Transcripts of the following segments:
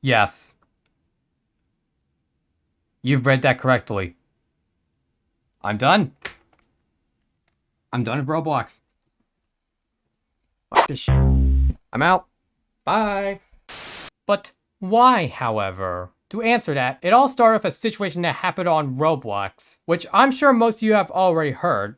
Yes, you've read that correctly. I'm done. I'm done with Roblox. Fuck this shit. I'm out. Bye. But why, however? To answer that, it all started with a situation that happened on Roblox, which I'm sure most of you have already heard.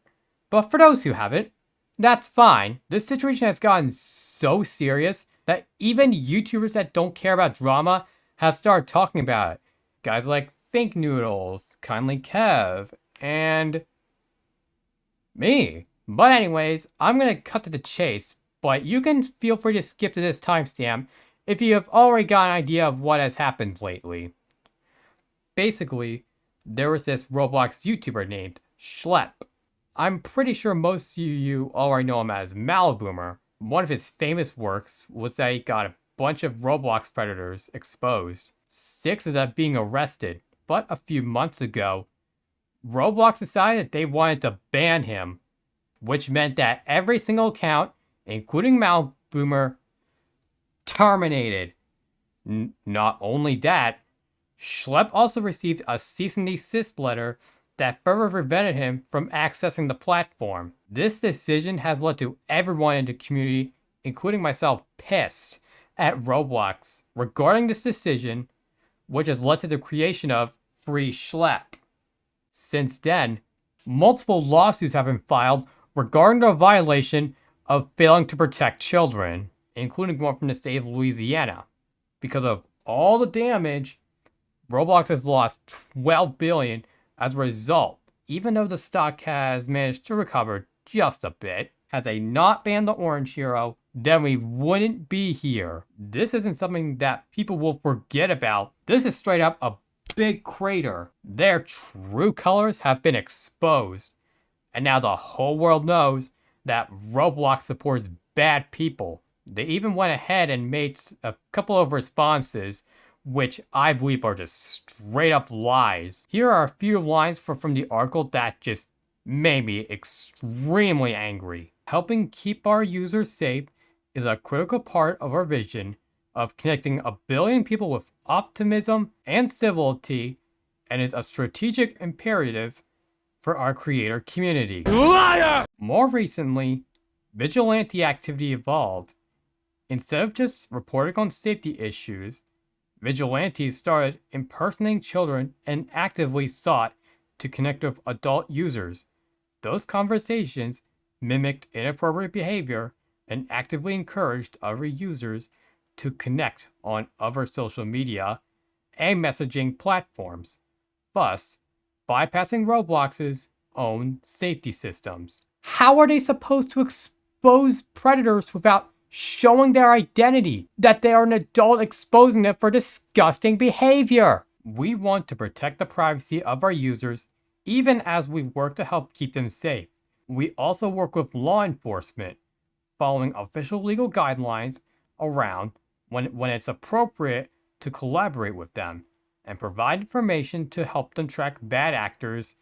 But for those who haven't, that's fine. This situation has gotten so serious that even YouTubers that don't care about drama have started talking about it. Guys like Fink Noodles, Kindly Kev, and me. But anyways, I'm gonna cut to the chase, but you can feel free to skip to this timestamp if you have already got an idea of what has happened lately. Basically, there was this Roblox YouTuber named Schlep. I'm pretty sure most of you already know him as Malboomer. One of his famous works was that he got a bunch of Roblox predators exposed, 6 of them being arrested. But a few months ago, Roblox decided they wanted to ban him, which meant that every single account, including Malboomer, terminated. Not only that, Schlep also received a cease and desist letter that further prevented him from accessing the platform. This decision has led to everyone in the community, including myself, pissed at Roblox regarding this decision, which has led to the creation of Free Schlep. Since then, multiple lawsuits have been filed regarding the violation of failing to protect children, including one from the state of Louisiana. Because of all the damage, Roblox has lost 12 billion as a result, even though the stock has managed to recover just a bit. Had they not banned the Orange Hero, then we wouldn't be here. This isn't something that people will forget about. This is straight up a big crater. Their true colors have been exposed. And now the whole world knows that Roblox supports bad people. They even went ahead and made a couple of responses, which I believe are just straight up lies. Here are a few lines from the article that just made me extremely angry. Helping keep our users safe is a critical part of our vision of connecting a billion people with optimism and civility, and is a strategic imperative for our creator community. Liar! More recently, vigilante activity evolved. Instead of just reporting on safety issues, vigilantes started impersonating children and actively sought to connect with adult users. Those conversations mimicked inappropriate behavior and actively encouraged other users to connect on other social media and messaging platforms, thus bypassing Roblox's own safety systems. How are they supposed to expose predators without showing their identity, that they are an adult exposing them for disgusting behavior? We want to protect the privacy of our users even as we work to help keep them safe. We also work with law enforcement, following official legal guidelines around when it's appropriate to collaborate with them and provide information to help them track bad actors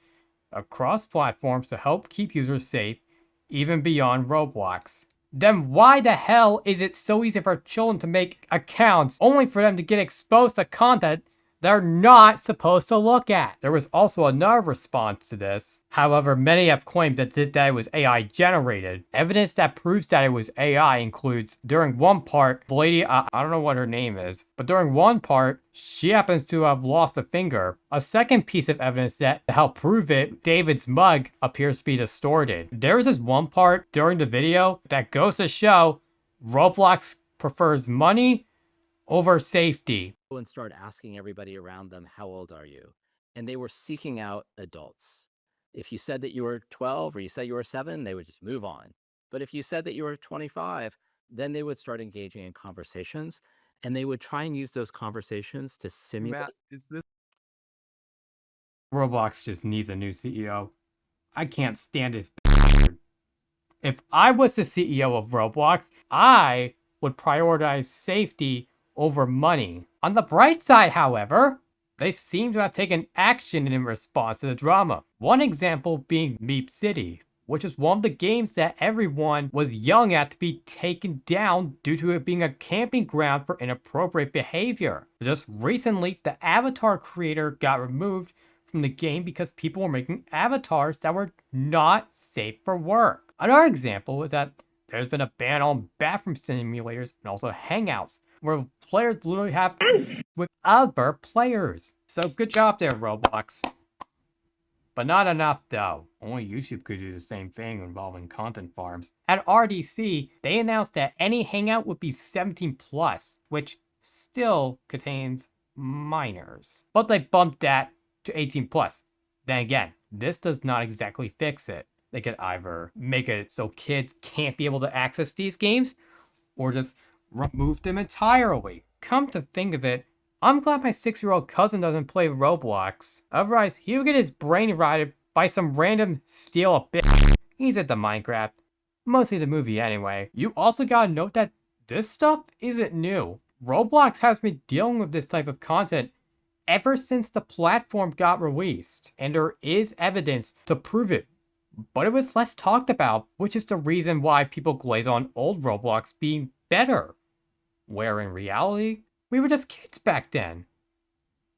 across platforms to help keep users safe, even beyond Roblox. Then why the hell is it so easy for children to make accounts only for them to get exposed to content they're not supposed to look at? There was also another response to this. However, many have claimed that it was AI generated. Evidence that proves that it was AI includes, during one part, the lady, I don't know what her name is, but during one part, she happens to have lost a finger. A second piece of evidence that to help prove it, David's mug appears to be distorted. There is this one part during the video that goes to show Roblox prefers money over safety. And start asking everybody around them, how old are you? And they were seeking out adults. If you said that you were 12 or you said you were 7, they would just move on. But if you said that you were 25, then they would start engaging in conversations, and they would try and use those conversations to simulate. Matt, is this Roblox just needs a new CEO. I can't stand his. If I was the CEO of Roblox, I would prioritize safety over money. On the bright side, however, they seem to have taken action in response to the drama. One example being Meep City. which is one of the games that everyone was yelling at to be taken down due to it being a camping ground for inappropriate behavior. Just recently, the avatar creator got removed from the game because people were making avatars that were not safe for work. Another example is that there's been a ban on bathroom simulators and also hangouts, where players literally have with other players. So good job there, Roblox. But not enough though. Only YouTube could do the same thing involving content farms. At RDC, they announced that any hangout would be 17 plus, which still contains minors. But they bumped that to 18 plus. Then again, this does not exactly fix it. They could either make it so kids can't be able to access these games, or just remove them entirely. Come to think of it, I'm glad my 6-year-old cousin doesn't play Roblox. Otherwise, he would get his brain rotted by some random steal a bitch. He's at the Minecraft. Mostly the movie anyway. You also gotta note that this stuff isn't new. Roblox has been dealing with this type of content ever since the platform got released. And there is evidence to prove it. But it was less talked about, which is the reason why people glaze on old Roblox being better. Where in reality, we were just kids back then.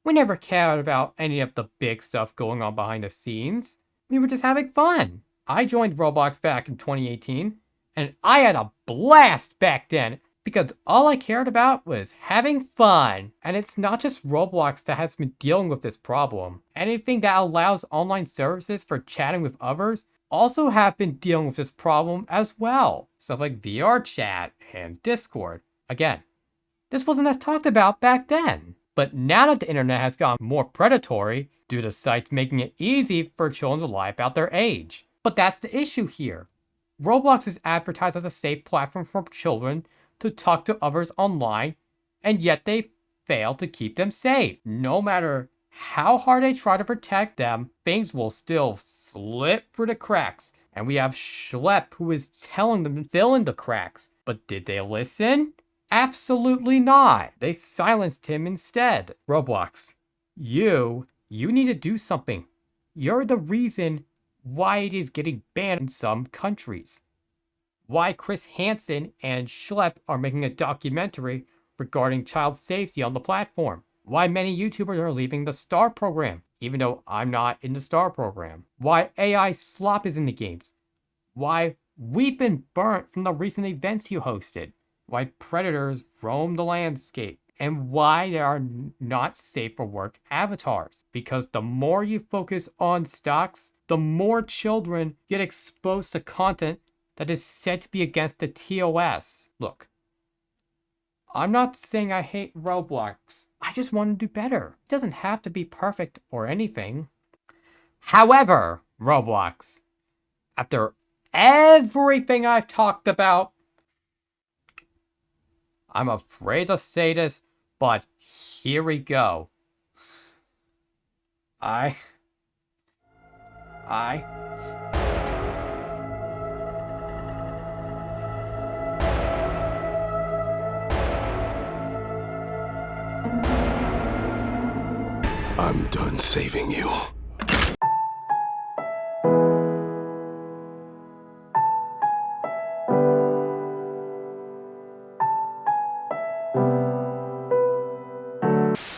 We never cared about any of the big stuff going on behind the scenes. We were just having fun. I joined Roblox back in 2018, and I had a blast back then because all I cared about was having fun. And it's not just Roblox that has been dealing with this problem. Anything that allows online services for chatting with others also have been dealing with this problem as well. Stuff like VR chat and Discord. Again, this wasn't as talked about back then. But now that the internet has gotten more predatory due to sites making it easy for children to lie about their age. But that's the issue here. Roblox is advertised as a safe platform for children to talk to others online, and yet they fail to keep them safe. No matter how hard they try to protect them, things will still slip through the cracks. And we have Schlep who is telling them to fill in the cracks. But did they listen? Absolutely not. They silenced him instead. Roblox, you need to do something. You're the reason why it is getting banned in some countries. Why Chris Hansen and Schlep are making a documentary regarding child safety on the platform. Why many YouTubers are leaving the STAR program, even though I'm not in the STAR program. Why AI slop is in the games. Why we've been burnt from the recent events you hosted. Why predators roam the landscape, and why there are not safe for work avatars. Because the more you focus on stocks, the more children get exposed to content that is said to be against the TOS. Look, I'm not saying I hate Roblox. I just want to do better. It doesn't have to be perfect or anything. However, Roblox, after everything I've talked about, I'm afraid to say this, but here we go. I'm done saving you.